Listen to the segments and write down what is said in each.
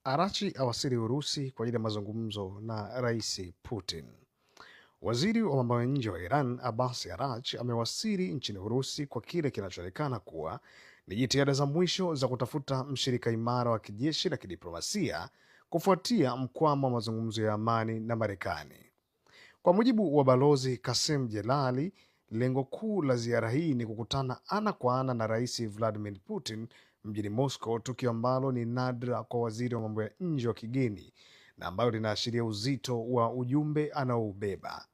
Arachi awasili Urusi kwa ajili ya mazungumzo na Rais Putin. Waziri wa mambo ya nje wa Iran, Abbas Arachi, amewasili nchini Urusi kwa kile kinachoonekana kuwa ni jitihada za mwisho za kutafuta mshirika imara wa kijeshi na kidiplomasia kufuatia mkwamo wa mazungumzo ya amani na Marekani. Kwa mujibu wa Balozi Kasem Jelali, lengo kuu la ziara hii ni kukutana ana kwa ana na Rais Vladimir Putin mjini Moscow, tukio ambalo ni nadra kwa waziri wa mambo ya nje wa kigeni na ambayo linaashiria uzito wa ujumbe anaoubeba.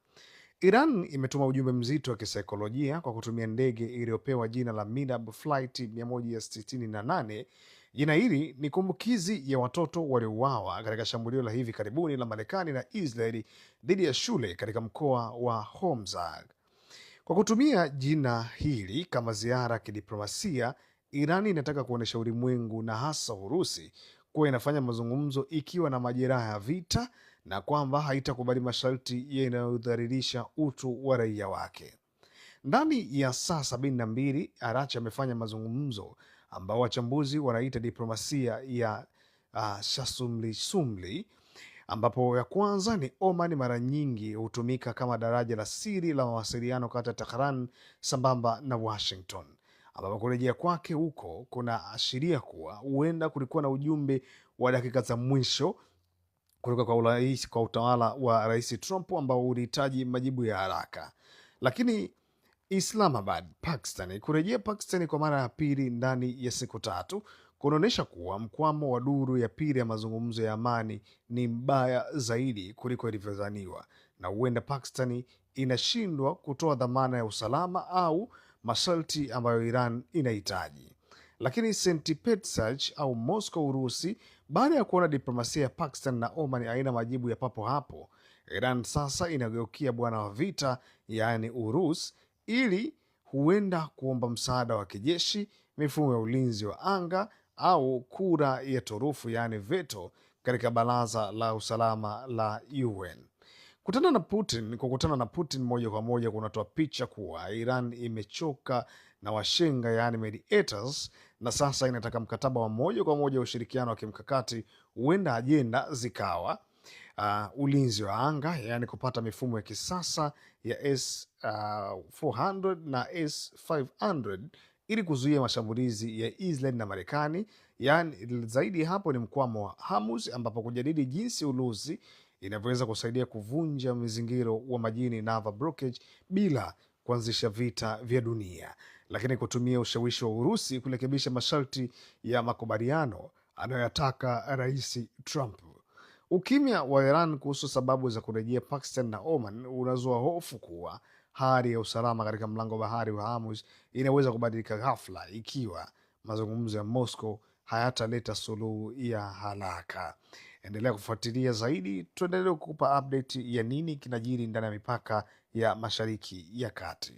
Iran imetuma ujumbe mzito wa kisaikolojia kwa kutumia ndege iliyopewa jina la Minab Flight 168. Jina hili ni kumbukizi ya watoto waliouawa katika shambulio la hivi karibuni la Marekani na Israeli dhidi ya shule katika mkoa wa Hormozgan. Kwa kutumia jina hili kama ziara ya kidiplomasia, Iran inataka kuonyesha ulimwengu na hasa Urusi kuwa inafanya mazungumzo ikiwa na majeraha ya vita na kwamba haitakubali masharti yanayodhalilisha utu wa raia wake. Ndani ya saa 72, Arachi amefanya mazungumzo ambao wachambuzi wanaita diplomasia ya shasumli, ambapo ya kwanza ni Oman mara nyingi hutumika kama daraja la siri la mawasiliano kati ya Tehran sambamba na Washington, ambapo kurejea kwake huko kuna ashiria kuwa huenda kulikuwa na ujumbe wa dakika za mwisho kutoka kwa utawala wa Rais Trump ambao ulihitaji majibu ya haraka. Lakini Islamabad, Pakistan, kurejea Pakistan kwa mara ya pili ndani ya siku tatu kunaonyesha kuwa mkwamo wa duru ya pili ya mazungumzo ya amani ni mbaya zaidi kuliko ilivyodhaniwa, na huenda Pakistan inashindwa kutoa dhamana ya usalama au masharti ambayo Iran inahitaji. Lakini St. Petersburg au Moscow, Urusi, baada ya kuona diplomasia ya Pakistan na Oman haina majibu ya papo hapo, Iran sasa inageukia bwana wa vita, yaani Urusi, ili huenda kuomba msaada wa kijeshi, mifumo ya ulinzi wa anga au kura ya turufu, yaani veto, katika baraza la usalama la UN. Kukutana na Putin moja kwa moja kunatoa picha kuwa Iran imechoka na washenga, yaani mediators, na sasa inataka mkataba wa moja kwa moja wa ushirikiano wa kimkakati. Huenda ajenda zikawa ulinzi wa anga, yaani kupata mifumo ya kisasa ya S-400 na S-500 ili kuzuia mashambulizi ya Israel na Marekani. Yaani zaidi hapo ni mkwamo wa Hormuz, ambapo kujadili jinsi Urusi inavyoweza kusaidia kuvunja mizingiro wa majini, naval blockage, bila kuanzisha vita vya dunia, lakini kutumia ushawishi wa Urusi kurekebisha masharti ya makubaliano anayoyataka Rais Trump. Ukimya wa Iran kuhusu sababu za kurejea Pakistan na Oman unazua hofu kuwa hali ya usalama katika mlango bahari wa Hormuz inaweza kubadilika ghafla ikiwa mazungumzo ya Moscow hayataleta suluhu ya haraka. Endelea kufuatilia zaidi, tuendelee kukupa update ya nini kinajiri ndani ya mipaka ya Mashariki ya Kati.